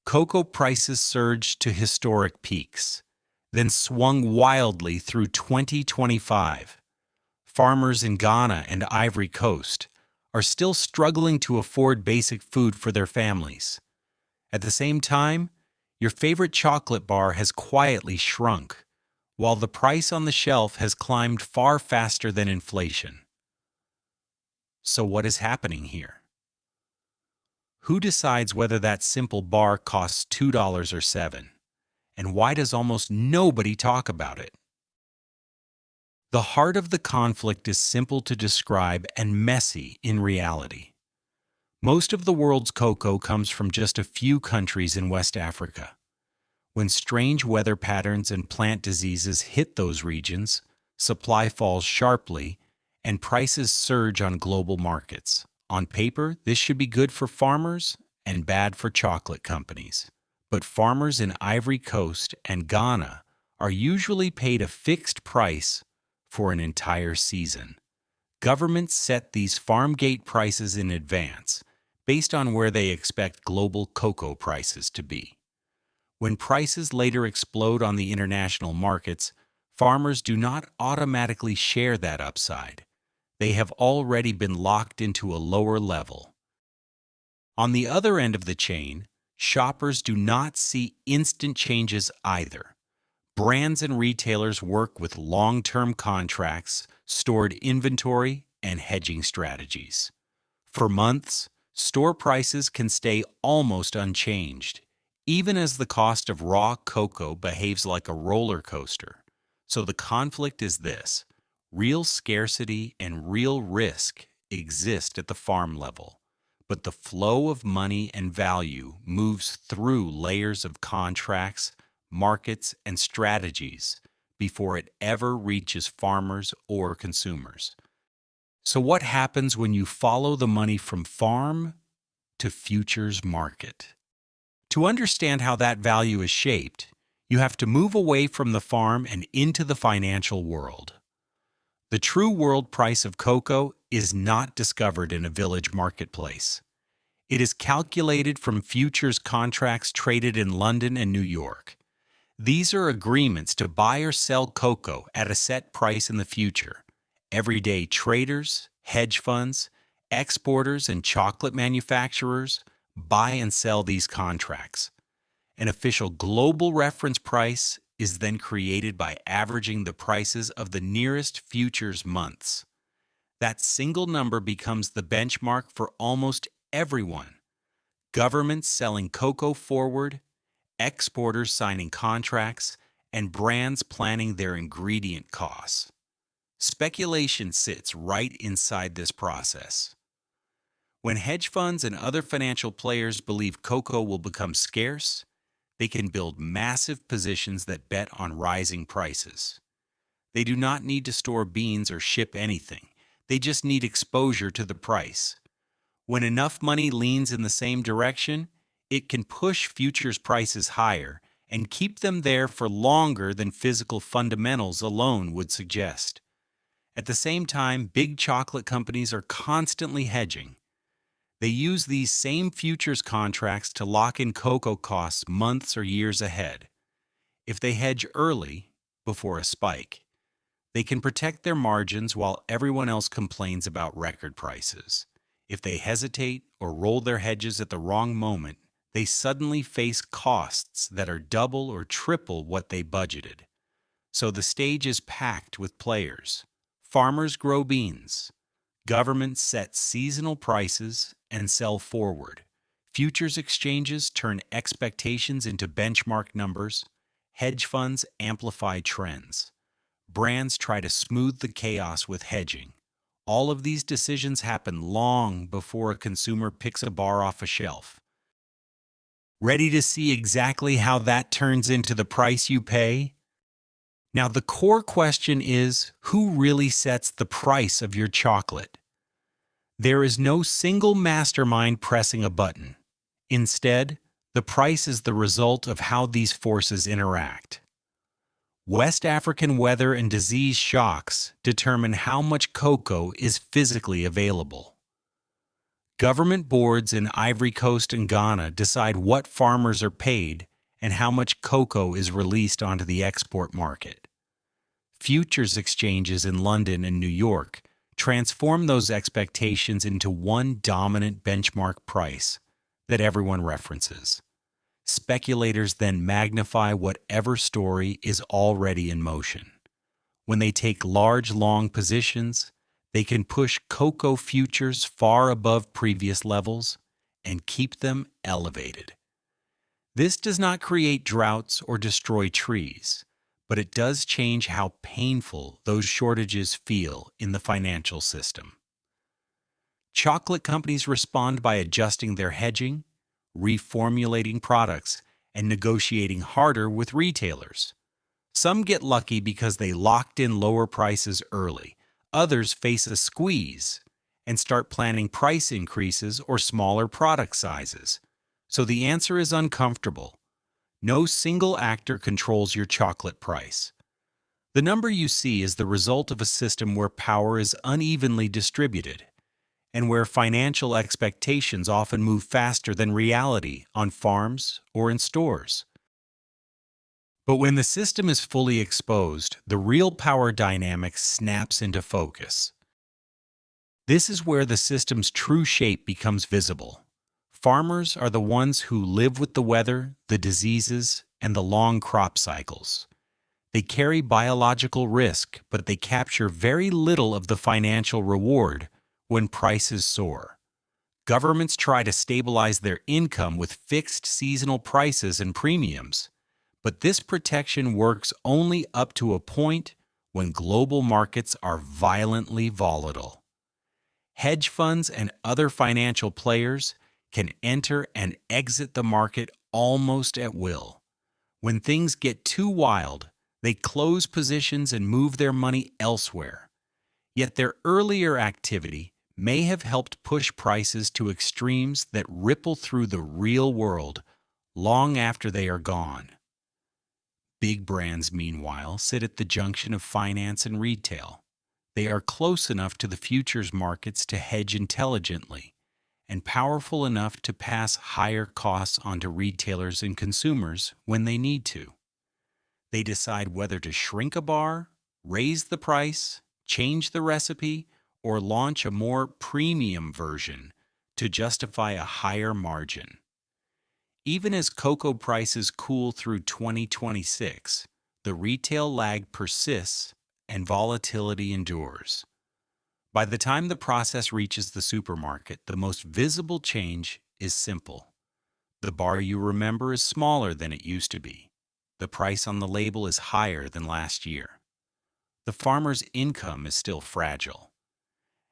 cocoa prices surged to historic peaks, then swung wildly through 2025. Farmers in Ghana and Ivory Coast are still struggling to afford basic food for their families. At the same time, your favorite chocolate bar has quietly shrunk, while the price on the shelf has climbed far faster than inflation. So what is happening here? Who decides whether that simple bar costs $2 or $7? And why does almost nobody talk about it? The heart of the conflict is simple to describe and messy in reality. Most of the world's cocoa comes from just a few countries in West Africa. When strange weather patterns and plant diseases hit those regions, supply falls sharply and prices surge on global markets. On paper, this should be good for farmers and bad for chocolate companies. But farmers in Ivory Coast and Ghana are usually paid a fixed price for an entire season. Governments set these farm gate prices in advance, based on where they expect global cocoa prices to be. When prices later explode on the international markets, farmers do not automatically share that upside. They have already been locked into a lower level. On the other end of the chain, shoppers do not see instant changes either. Brands and retailers work with long-term contracts, stored inventory, and hedging strategies. For months, store prices can stay almost unchanged, even as the cost of raw cocoa behaves like a roller coaster. So the conflict is this: real scarcity and real risk exist at the farm level, but the flow of money and value moves through layers of contracts, markets, and strategies before it ever reaches farmers or consumers. So what happens when you follow the money from farm to futures market? To understand how that value is shaped, you have to move away from the farm and into the financial world. The true world price of cocoa is not discovered in a village marketplace. It is calculated from futures contracts traded in London and New York. These are agreements to buy or sell cocoa at a set price in the future. Everyday traders, hedge funds, exporters, and chocolate manufacturers buy and sell these contracts. An official global reference price is then created by averaging the prices of the nearest futures months. That single number becomes the benchmark for almost everyone. Governments selling cocoa forward, exporters signing contracts, and brands planning their ingredient costs. Speculation sits right inside this process. When hedge funds and other financial players believe cocoa will become scarce, they can build massive positions that bet on rising prices. They do not need to store beans or ship anything. They just need exposure to the price. When enough money leans in the same direction, it can push futures prices higher and keep them there for longer than physical fundamentals alone would suggest. At the same time, big chocolate companies are constantly hedging. They use these same futures contracts to lock in cocoa costs months or years ahead. If they hedge early, before a spike, they can protect their margins while everyone else complains about record prices. If they hesitate or roll their hedges at the wrong moment, they suddenly face costs that are double or triple what they budgeted. So the stage is packed with players. Farmers grow beans. Governments set seasonal prices and sell forward. Futures exchanges turn expectations into benchmark numbers. Hedge funds amplify trends. Brands try to smooth the chaos with hedging. All of these decisions happen long before a consumer picks a bar off a shelf. Ready to see exactly how that turns into the price you pay? Now, the core question is, who really sets the price of your chocolate? There is no single mastermind pressing a button. Instead, the price is the result of how these forces interact. West African weather and disease shocks determine how much cocoa is physically available. Government boards in Ivory Coast and Ghana decide what farmers are paid and how much cocoa is released onto the export market. Futures exchanges in London and New York transform those expectations into one dominant benchmark price that everyone references. Speculators then magnify whatever story is already in motion. When they take large, long positions, they can push cocoa futures far above previous levels and keep them elevated. This does not create droughts or destroy trees, but it does change how painful those shortages feel in the financial system. Chocolate companies respond by adjusting their hedging, reformulating products, and negotiating harder with retailers. Some get lucky because they locked in lower prices early. Others face a squeeze and start planning price increases or smaller product sizes. So the answer is uncomfortable. No single actor controls your chocolate price. The number you see is the result of a system where power is unevenly distributed and where financial expectations often move faster than reality on farms or in stores. But when the system is fully exposed, the real power dynamic snaps into focus. This is where the system's true shape becomes visible. Farmers are the ones who live with the weather, the diseases, and the long crop cycles. They carry biological risk, but they capture very little of the financial reward when prices soar. Governments try to stabilize their income with fixed seasonal prices and premiums, but this protection works only up to a point when global markets are violently volatile. Hedge funds and other financial players can enter and exit the market almost at will. When things get too wild, they close positions and move their money elsewhere. Yet their earlier activity may have helped push prices to extremes that ripple through the real world long after they are gone. Big brands, meanwhile, sit at the junction of finance and retail. They are close enough to the futures markets to hedge intelligently, and powerful enough to pass higher costs onto retailers and consumers when they need to. They decide whether to shrink a bar, raise the price, change the recipe, or launch a more premium version to justify a higher margin. Even as cocoa prices cool through 2026, the retail lag persists and volatility endures. By the time the process reaches the supermarket, the most visible change is simple. The bar you remember is smaller than it used to be. The price on the label is higher than last year. The farmer's income is still fragile,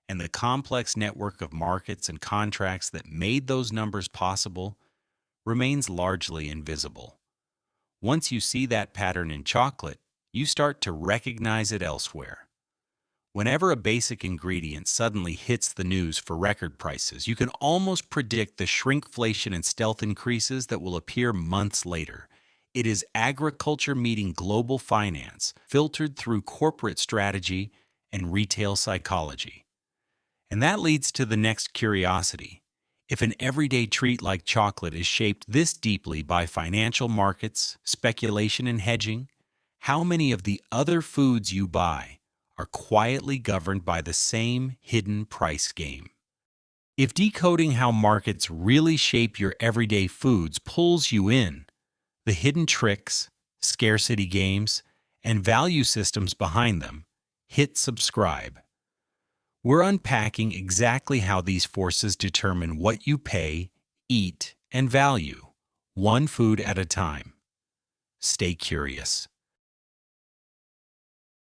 and the complex network of markets and contracts that made those numbers possible remains largely invisible. Once you see that pattern in chocolate, you start to recognize it elsewhere. Whenever a basic ingredient suddenly hits the news for record prices, you can almost predict the shrinkflation and stealth increases that will appear months later. It is agriculture meeting global finance, filtered through corporate strategy and retail psychology. And that leads to the next curiosity. If an everyday treat like chocolate is shaped this deeply by financial markets, speculation, and hedging, how many of the other foods you buy are quietly governed by the same hidden price game? If decoding how markets really shape your everyday foods pulls you in, the hidden tricks, scarcity games, and value systems behind them, hit subscribe. We're unpacking exactly how these forces determine what you pay, eat, and value, one food at a time. Stay curious.